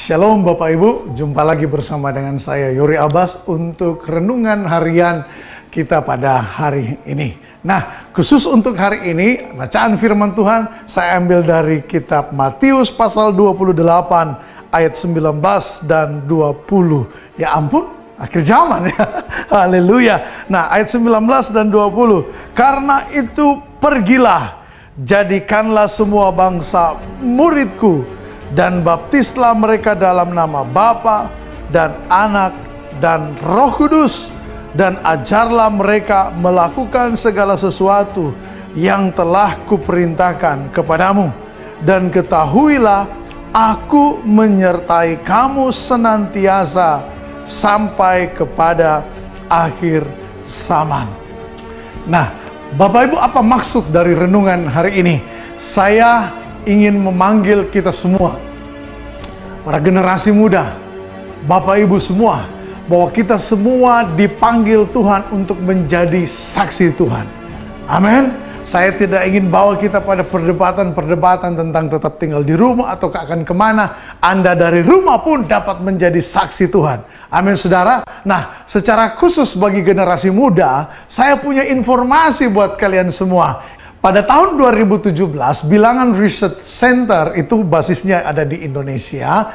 Shalom Bapak Ibu, jumpa lagi bersama dengan saya Yori Abbas untuk renungan harian kita pada hari ini. Nah, khusus untuk hari ini, bacaan firman Tuhan saya ambil dari kitab Matius pasal 28 ayat 19 dan 20. Ya ampun, akhir zaman ya. Haleluya. Nah, ayat 19 dan 20. Karena itu pergilah, jadikanlah semua bangsa muridku, dan baptislah mereka dalam nama Bapa dan Anak dan Roh Kudus, dan ajarlah mereka melakukan segala sesuatu yang telah kuperintahkan kepadamu. Dan ketahuilah, aku menyertai kamu senantiasa sampai kepada akhir zaman. Nah, Bapak Ibu, apa maksud dari renungan hari ini? Saya ingin memanggil kita semua, para generasi muda, Bapak Ibu semua, bahwa kita semua dipanggil Tuhan untuk menjadi saksi Tuhan. Amin. Saya tidak ingin bawa kita pada perdebatan tentang tetap tinggal di rumah atau akan kemana. Anda dari rumah pun dapat menjadi saksi Tuhan. Amin, saudara. Nah, secara khusus bagi generasi muda, saya punya informasi buat kalian semua. Pada tahun 2017, Bilangan Research Center, itu basisnya ada di Indonesia,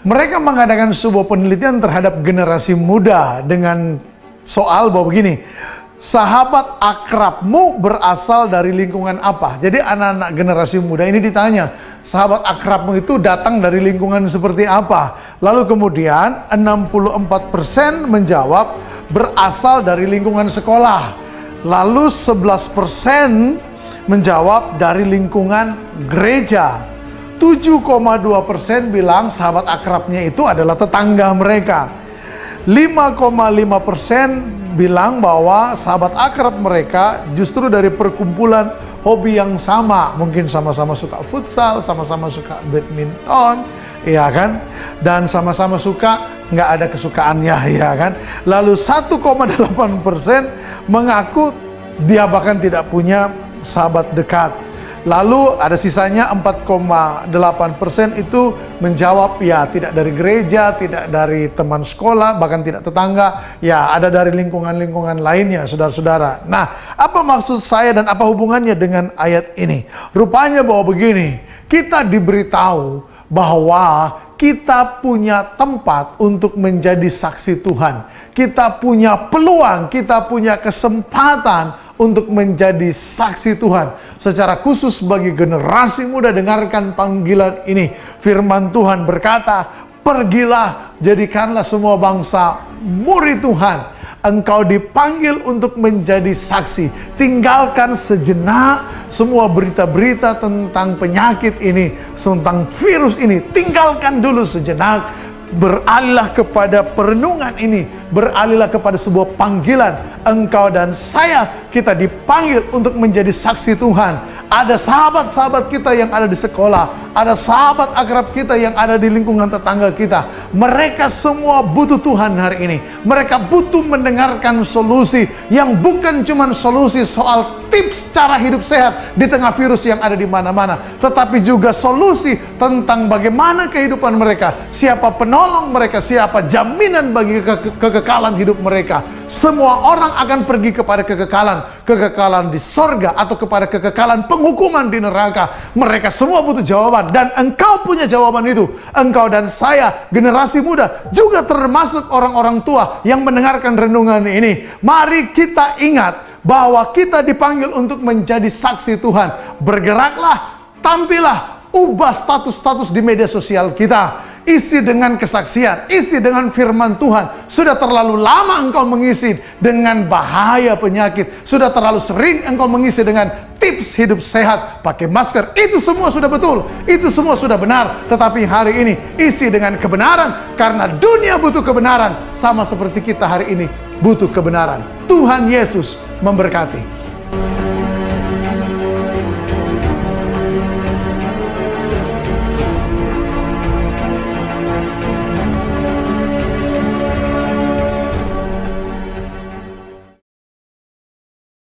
mereka mengadakan sebuah penelitian terhadap generasi muda dengan soal bahwa begini, sahabat akrabmu berasal dari lingkungan apa? Jadi anak-anak generasi muda ini ditanya, sahabat akrabmu itu datang dari lingkungan seperti apa? Lalu kemudian 64% menjawab berasal dari lingkungan sekolah. Lalu 11% menjawab dari lingkungan gereja. 7,2% bilang sahabat akrabnya itu adalah tetangga mereka. 5,5% bilang bahwa sahabat akrab mereka justru dari perkumpulan hobi yang sama. Mungkin sama-sama suka futsal, sama-sama suka badminton, ya kan? Dan sama-sama suka, nggak ada kesukaannya, ya kan? Lalu 1,8% mengaku dia bahkan tidak punya sahabat dekat. Lalu ada sisanya 4,8% itu menjawab ya tidak dari gereja, tidak dari teman sekolah, bahkan tidak tetangga, ya ada dari lingkungan-lingkungan lainnya, saudara-saudara. Nah, apa maksud saya dan apa hubungannya dengan ayat ini? Rupanya bahwa begini, kita diberitahu bahwa kita punya tempat untuk menjadi saksi Tuhan. Kita punya peluang, kita punya kesempatan untuk menjadi saksi Tuhan. Secara khusus bagi generasi muda, dengarkan panggilan ini. Firman Tuhan berkata, pergilah, jadikanlah semua bangsa murid Tuhan. Engkau dipanggil untuk menjadi saksi. Tinggalkan sejenak semua berita-berita tentang penyakit ini, tentang virus ini. Tinggalkan dulu sejenak. Beralihlah kepada perenungan ini, beralihlah kepada sebuah panggilan. Engkau dan saya, kita dipanggil untuk menjadi saksi Tuhan. Ada sahabat-sahabat kita yang ada di sekolah, ada sahabat akrab kita yang ada di lingkungan tetangga kita. Mereka semua butuh Tuhan hari ini. Mereka butuh mendengarkan solusi yang bukan cuma solusi soal tips cara hidup sehat di tengah virus yang ada di mana-mana, tetapi juga solusi tentang bagaimana kehidupan mereka, siapa penolong mereka, siapa jaminan bagi kekekalan hidup mereka. Semua orang akan pergi kepada kekekalan di sorga atau kepada kekekalan penghukuman di neraka. Mereka semua butuh jawaban, dan engkau punya jawaban itu. Engkau dan saya, generasi muda, juga termasuk orang-orang tua yang mendengarkan renungan ini. Mari kita ingat bahwa kita dipanggil untuk menjadi saksi Tuhan. Bergeraklah, tampillah, ubah status-status di media sosial kita. Isi dengan kesaksian, isi dengan firman Tuhan. Sudah terlalu lama engkau mengisi dengan bahaya penyakit. Sudah terlalu sering engkau mengisi dengan tips hidup sehat, pakai masker. Itu semua sudah betul, itu semua sudah benar. Tetapi hari ini isi dengan kebenaran, karena dunia butuh kebenaran, sama seperti kita hari ini butuh kebenaran. Tuhan Yesus memberkati.